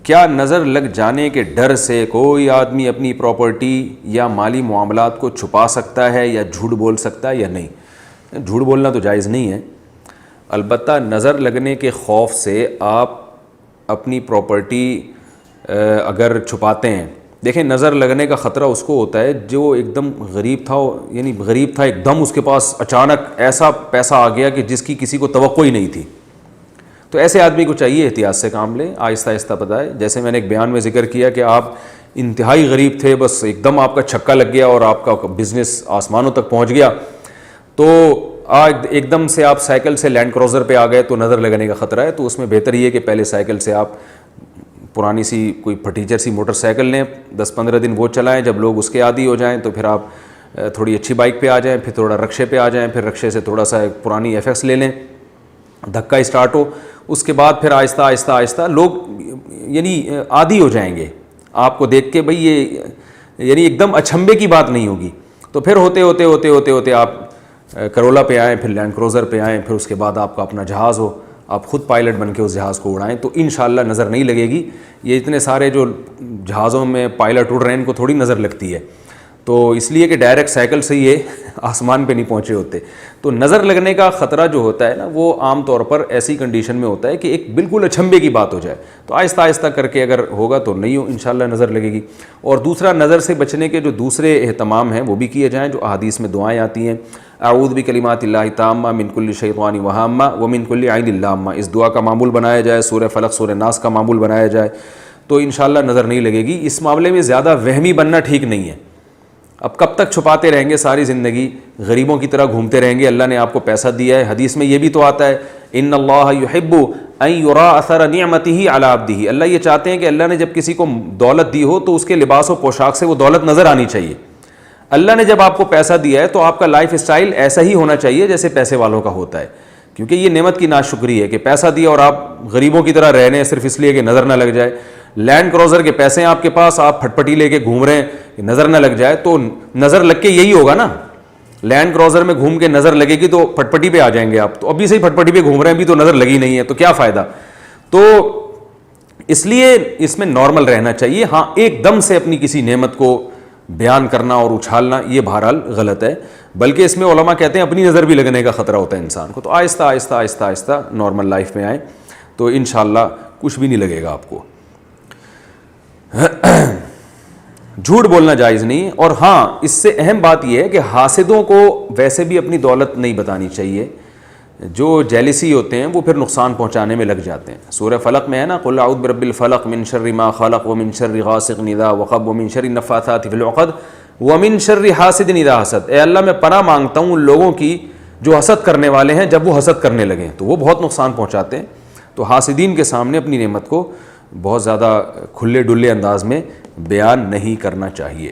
کیا نظر لگ جانے کے ڈر سے کوئی آدمی اپنی پراپرٹی یا مالی معاملات کو چھپا سکتا ہے یا جھوٹ بول سکتا ہے یا نہیں؟ جھوٹ بولنا تو جائز نہیں ہے، البتہ نظر لگنے کے خوف سے آپ اپنی پراپرٹی اگر چھپاتے ہیں، دیکھیں نظر لگنے کا خطرہ اس کو ہوتا ہے جو ایک دم غریب تھا، یعنی غریب تھا ایک دم اس کے پاس اچانک ایسا پیسہ آ گیا کہ جس کی کسی کو توقع ہی نہیں تھی، تو ایسے آدمی کو چاہیے احتیاط سے کام لیں، آہستہ آہستہ بتائے. جیسے میں نے ایک بیان میں ذکر کیا کہ آپ انتہائی غریب تھے، بس ایک دم آپ کا چھکا لگ گیا اور آپ کا بزنس آسمانوں تک پہنچ گیا، تو آج ایک دم سے آپ سائیکل سے لینڈ کروزر پہ آ گئے تو نظر لگنے کا خطرہ ہے. تو اس میں بہتر یہ کہ پہلے سائیکل سے آپ پرانی سی کوئی پھٹیچر سی موٹر سائیکل لیں، 10-15 دن وہ چلائیں، جب لوگ اس کے عادی ہو جائیں تو پھر آپ تھوڑی اچھی بائک پہ آ جائیں، پھر تھوڑا رکشے پہ آ جائیں، پھر رکشے سے تھوڑا سا ایک پرانی ایف ایکس لے لیں، دھکا اسٹارٹ ہو، اس کے بعد پھر آہستہ آہستہ آہستہ لوگ یعنی عادی ہو جائیں گے آپ کو دیکھ کے، بھئی یہ یعنی ایک دم اچھمبے کی بات نہیں ہوگی. تو پھر ہوتے آپ کرولا پہ آئیں، پھر لینڈ کروزر پہ آئیں، پھر اس کے بعد آپ کا اپنا جہاز ہو، آپ خود پائلٹ بن کے اس جہاز کو اڑائیں، تو انشاءاللہ نظر نہیں لگے گی. یہ اتنے سارے جو جہازوں میں پائلٹ اڑ رہے ہیں ان کو تھوڑی نظر لگتی ہے، تو اس لیے کہ ڈائریکٹ سائیکل سے یہ آسمان پہ نہیں پہنچے ہوتے. تو نظر لگنے کا خطرہ جو ہوتا ہے نا، وہ عام طور پر ایسی کنڈیشن میں ہوتا ہے کہ ایک بالکل اچھمبے کی بات ہو جائے، تو آہستہ آہستہ کر کے اگر ہوگا تو نہیں ہو انشاءاللہ نظر لگے گی. اور دوسرا، نظر سے بچنے کے جو دوسرے اہتمام ہیں وہ بھی کیے جائیں جو احادیث میں دعائیں آتی ہیں. اعوذ بکلمات اللہ التامہ من کل شیطان وہامہ ومن کل عین لامہ، اس دعا کا معمول بنایا جائے، سورہ فلق سورہ ناس کا معمول بنایا جائے تو انشاءاللہ نظر نہیں لگے گی. اس معاملے میں زیادہ وہمی بننا ٹھیک نہیں ہے. اب کب تک چھپاتے رہیں گے ساری زندگی، غریبوں کی طرح گھومتے رہیں گے؟ اللہ نے آپ کو پیسہ دیا ہے، حدیث میں یہ بھی تو آتا ہے ان اللہ یحب ان یرا اثر نعمتہ علی عبدہ، اللہ یہ چاہتے ہیں کہ اللہ نے جب کسی کو دولت دی ہو تو اس کے لباس و پوشاک سے وہ دولت نظر آنی چاہیے. اللہ نے جب آپ کو پیسہ دیا ہے تو آپ کا لائف اسٹائل ایسا ہی ہونا چاہیے جیسے پیسے والوں کا ہوتا ہے، کیونکہ یہ نعمت کی ناشکری ہے کہ پیسہ دیا اور آپ غریبوں کی طرح رہ رہے ہیں صرف اس لیے کہ نظر نہ لگ جائے. لینڈ کروزر کے پیسے ہیں آپ کے پاس، آپ پھٹپٹی لے کے گھوم رہے ہیں کہ نظر نہ لگ جائے، تو نظر لگ کے یہی ہوگا نا. لینڈ کروزر میں گھوم کے نظر لگے گی تو پھٹپٹی پہ آ جائیں گے آپ، تو ابھی سے ہی پھٹپٹی پہ گھوم رہے ہیں، ابھی تو نظر لگی نہیں ہے، تو کیا فائدہ. تو اس لیے اس میں نارمل رہنا چاہیے. ہاں ایک دم سے اپنی کسی نعمت کو بیان کرنا اور اچھالنا یہ بہرحال غلط ہے، بلکہ اس میں علماء کہتے ہیں اپنی نظر بھی لگنے کا خطرہ ہوتا ہے انسان کو. تو آہستہ آہستہ آہستہ آہستہ نارمل لائف میں آئیں تو انشاءاللہ کچھ بھی نہیں لگے گا آپ کو. جھوٹ بولنا جائز نہیں. اور ہاں اس سے اہم بات یہ ہے کہ حاسدوں کو ویسے بھی اپنی دولت نہیں بتانی چاہیے. جو جیلسی ہوتے ہیں وہ پھر نقصان پہنچانے میں لگ جاتے ہیں. سورہ فلق میں ہے نا قل اعوذ برب الفلق من شر ما خلق ومن شر غاسق اذا وقب ومن شر النفاثات فی العقد ومن شر حاسد اذا حسد. اے اللہ میں پناہ مانگتا ہوں ان لوگوں کی جو حسد کرنے والے ہیں جب وہ حسد کرنے لگیں تو وہ بہت نقصان پہنچاتے ہیں. تو حاسدین کے سامنے اپنی نعمت کو بہت زیادہ کھلے ڈلے انداز میں بیان نہیں کرنا چاہیے.